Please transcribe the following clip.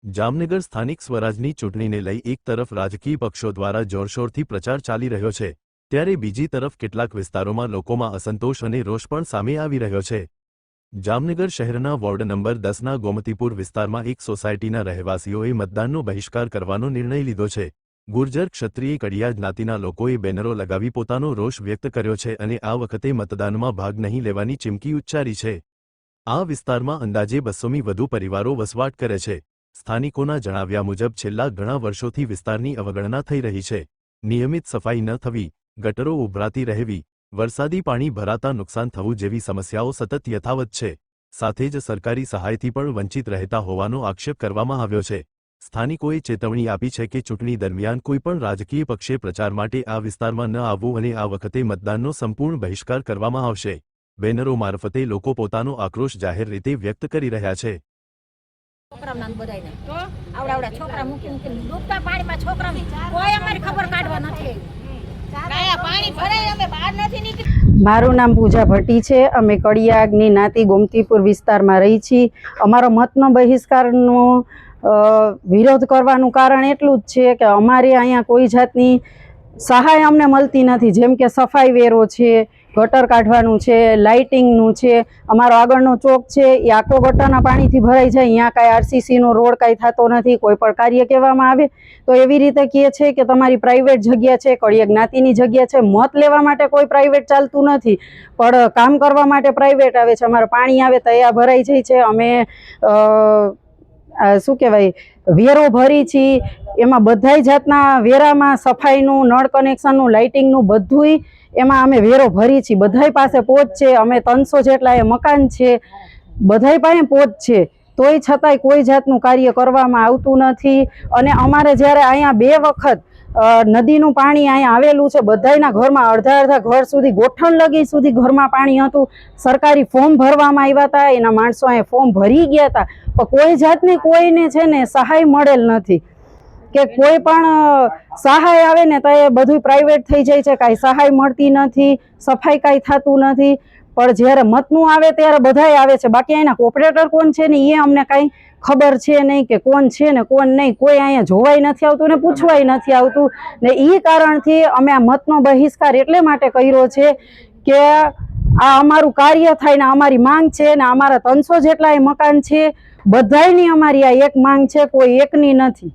જામનગર સ્થાનિક સ્વરાજની ચૂંટણીને લઈ એક તરફ રાજકીય પક્ષો દ્વારા જોરશોરથી પ્રચાર ચાલી રહ્યો છે, ત્યારે બીજી તરફ કેટલાક વિસ્તારોમાં લોકોમાં અસંતોષ અને રોષ પણ સામે આવી રહ્યો છે। જામનગર શહેરના વોર્ડ નંબર 10ના ગોમતીપુર વિસ્તારમાં એક સોસાયટીના રહેવાસીઓએ મતદાનનો બહિષ્કાર કરવાનો નિર્ણય લીધો છે। ગુર્જર ક્ષત્રિય કડિયા જ્ઞાતિના લોકોએ બેનરો લગાવી પોતાનો રોષ વ્યક્ત કર્યો છે અને આ વખતે મતદાનમાં ભાગ નહીં લેવાની ચીમકી ઉચ્ચારી છે। આ વિસ્તારમાં અંદાજે 200થી વધુ પરિવારો વસવાટ કરે છે। સ્થાનિકોના જણાવ્યા મુજબ છેલ્લા ઘણા વર્ષોથી વિસ્તારની અવગણના થઈ રહી છે। નિયમિત સફાઈ ન થવી, ગટરો ઉભરાતી રહેવી, વરસાદી પાણી ભરાતા નુકસાન થવું જેવી સમસ્યાઓ સતત યથાવત છે। સાથે જ સરકારી સહાયથી પણ વંચિત રહેતા હોવાનો આક્ષેપ કરવામાં આવ્યો છે। સ્થાનિકોએ ચેતવણી આપી છે કે ચૂંટણી દરમિયાન કોઈપણ રાજકીય પક્ષે પ્રચાર માટે આ વિસ્તારમાં ન આવવું અને આ વખતે મતદાનનો સંપૂર્ણ બહિષ્કાર કરવામાં આવશે। બેનરો મારફતે લોકો પોતાનો આક્રોશ જાહેર રીતે વ્યક્ત કરી રહ્યા છે। છોકરાઓના બધાયને તો આવડા છોકરા મૂકી ડૂબતા પાણીમાં છોકરાને કોઈ અમારી ખબર કાઢવા નથી। પાણી ભરાય અમે બહાર નથી નીકળી। મારું નામ પૂજા ભટ્ટી છે। અમે કડિયાગની નાતી ગોમતીપુર વિસ્તારમાં રહી છીએ। અમારો મતનો બહિષ્કારનો વિરોધ કરવાનું કારણ એટલું જ છે કે અમારે અહીંયા કોઈ જાતની સહાય અમને મળતી નથી। જેમ કે સફાઈ વેરો છે, ગટર કાઢવાનું છે, લાઇટિંગનું છે। અમારો આગળનો ચોક છે એ આખો ગટરના પાણીથી ભરાઈ જાય। અહીંયા કાંઈ આરસીસીનો રોડ કાંઈ થતો નથી। કોઈ પણ કાર્ય કહેવામાં આવે તો એવી રીતે કહે છે કે તમારી પ્રાઇવેટ જગ્યા છે, કડિયા જ્ઞાતિની જગ્યા છે। મત લેવા માટે કોઈ પ્રાઇવેટ ચાલતું નથી, પણ કામ કરવા માટે પ્રાઇવેટ આવે છે। અમારે પાણી આવે તો અહીંયા ભરાઈ જાય છે। અમે શું કહેવાય વેરો ભરી છીએ, એમાં બધાય જાતના વેરામાં સફાઈનું, નળ કનેક્શનનું, લાઇટિંગનું બધુંય એમાં અમે વેરો ભરી છીએ। બધાય પાસે પોચ છે। અમે 300 જેટલા એ મકાન છે, બધાય પાસે પોચ છે, તોય છતાંય કોઈ જાતનું કાર્ય કરવામાં આવતું નથી। અને અમારે જ્યારે અહીંયા 2 વખત નદીનું પાણી અહીંયા આવેલું છે, બધાયના ઘરમાં અડધા ઘર સુધી ગોઠણ લગી સુધી ઘરમાં પાણી હતું। સરકારી ફોર્મ ભરવામાં આવ્યા હતા, એના માણસો અહીંયા ફોર્મ ભરી ગયા હતા, પણ કોઈ જાતની કોઈને છે ને સહાય મળેલ નથી કે કોઈ પણ સહાય આવે ને તો એ બધું પ્રાઇવેટ થઈ જાય છે। કાંઈ સહાય મળતી નથી, સફાઈ કાંઈ થતું નથી। પણ જ્યારે મતનું આવે ત્યારે બધાય આવે છે, બાકી અહીંના કોર્પોરેટર કોણ છે ને એ અમને કાંઈ ખબર છે નહીં કે કોણ છે ને કોણ નહીં। કોઈ અહીંયા જોવાય નથી આવતું ને પૂછવાય નથી આવતું ને એ કારણથી અમે આ મતનો બહિષ્કાર એટલે માટે કર્યો છે કે આ અમારું કાર્ય થાય ને અમારી માંગ છે ને અમારા 300 જેટલા મકાન છે, બધાયની અમારી આ એક માંગ છે, કોઈ એકની નથી।